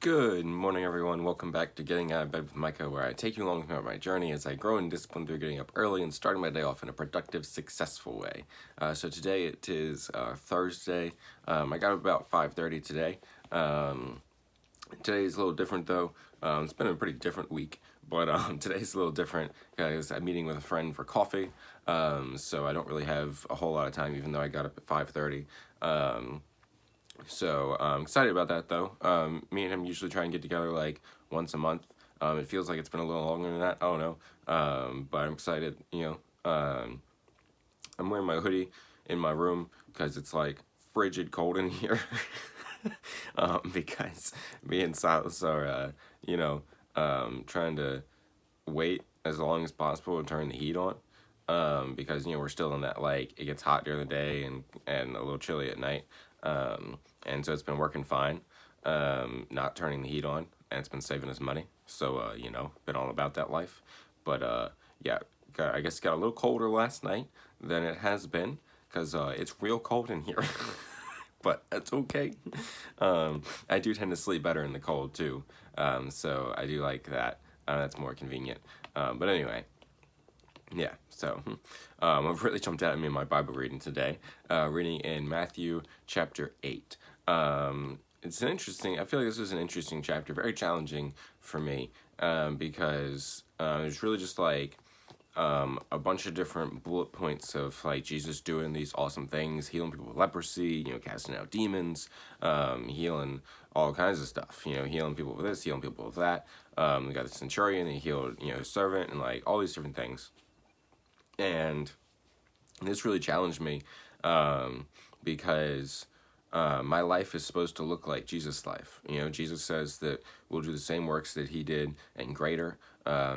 Good morning, everyone. Welcome back to Getting Out of Bed with Micah, where I take you along with my journey as I grow in discipline through getting up early and starting my day off in a productive, successful way. So today it is Thursday. I got up about 5:30 today. Today's a little different though. It's been a pretty different week, but today's a little different because I'm meeting with a friend for coffee. So I don't really have a whole lot of time, even though I got up at 5:30. So I'm excited about that though. Me and him usually try and get together like once a month. It feels like it's been a little longer than that. I don't know. But I'm excited. I'm wearing my hoodie in my room because it's like frigid cold in here. Because me and Silas are, trying to wait as long as possible to turn the heat on. Because we're still in that, like, it gets hot during the day and a little chilly at night. And so it's been working fine, not turning the heat on, and it's been saving us money. So, been all about that life. But, yeah, I guess it got a little colder last night than it has been, because it's real cold in here. But that's okay. I do tend to sleep better in the cold, too. So I do like that. That's more convenient. But anyway. Yeah, so I've really jumped out at me in my Bible reading today, reading in Matthew chapter 8. It's an interesting, I feel like this was an interesting chapter, very challenging for me, because it's really just like a bunch of different bullet points of like Jesus doing these awesome things, healing people with leprosy, casting out demons, healing all kinds of stuff, healing people with this, healing people with that. We got the centurion, he healed, his servant, and like all these different things. And this really challenged me because my life is supposed to look like Jesus' life. Jesus says that we'll do the same works that he did and greater.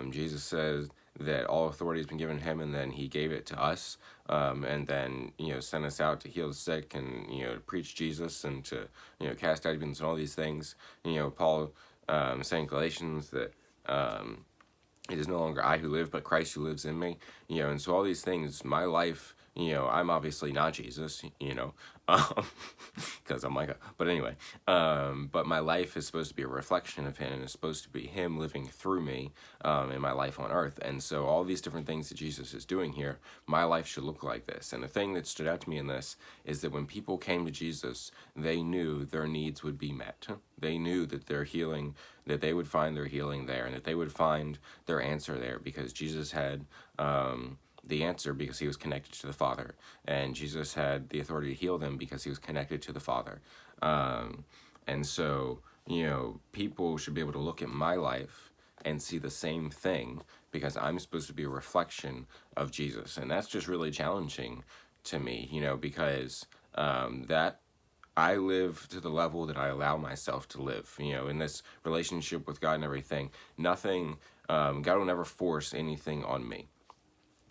Jesus says that all authority has been given him, and then he gave it to us, and then sent us out to heal the sick and to preach Jesus and to cast out demons and all these things. Paul saying in Galatians that it is no longer I who live, but Christ who lives in me. And so all these things, my life, I'm obviously not Jesus, because I'm Micah. But anyway, but my life is supposed to be a reflection of him, and it's supposed to be him living through me in my life on earth. And so all these different things that Jesus is doing here, my life should look like this. And the thing that stood out to me in this is that when people came to Jesus, they knew their needs would be met. They knew that their healing, that they would find their healing there, and that they would find their answer there, because Jesus had the answer because he was connected to the Father, and Jesus had the authority to heal them because he was connected to the Father. And so, people should be able to look at my life and see the same thing, because I'm supposed to be a reflection of Jesus. And that's just really challenging to me, because that I live to the level that I allow myself to live, in this relationship with God and everything. Nothing, God will never force anything on me.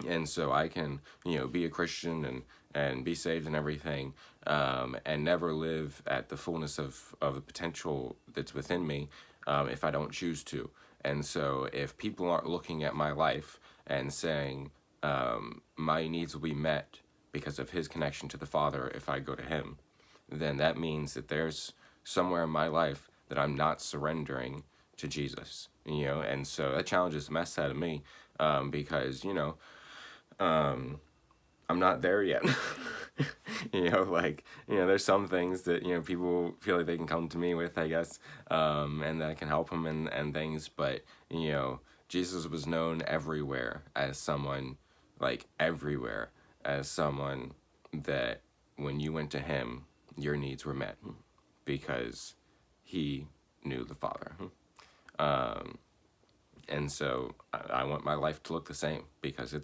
And so I can, be a Christian and be saved and everything, and never live at the fullness of the potential that's within me if I don't choose to. And so if people aren't looking at my life and saying my needs will be met because of his connection to the Father if I go to him, then that means that there's somewhere in my life that I'm not surrendering to Jesus, and so that challenges the mess out of me, because, I'm not there yet. There's some things that, people feel like they can come to me with, I guess, and that I can help them and things, but, Jesus was known everywhere as someone, that when you went to him, your needs were met because he knew the Father. And so I want my life to look the same, because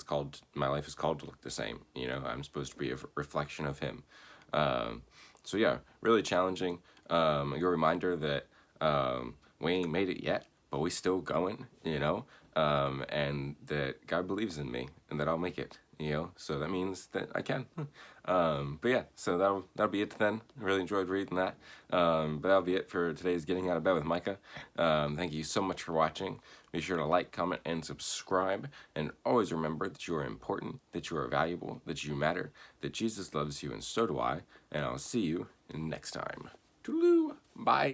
my life is called to look the same. I'm supposed to be a reflection of him. So yeah, really challenging. A reminder that we ain't made it yet, but we still going, and that God believes in me and that I'll make it. So that means that I can. But yeah, so that'll be it then. I really enjoyed reading that. But that'll be it for today's Getting Out of Bed with Micah. Thank you so much for watching. Be sure to like, comment, and subscribe. And always remember that you are important, that you are valuable, that you matter, that Jesus loves you, and so do I. And I'll see you next time. Toodaloo. Bye.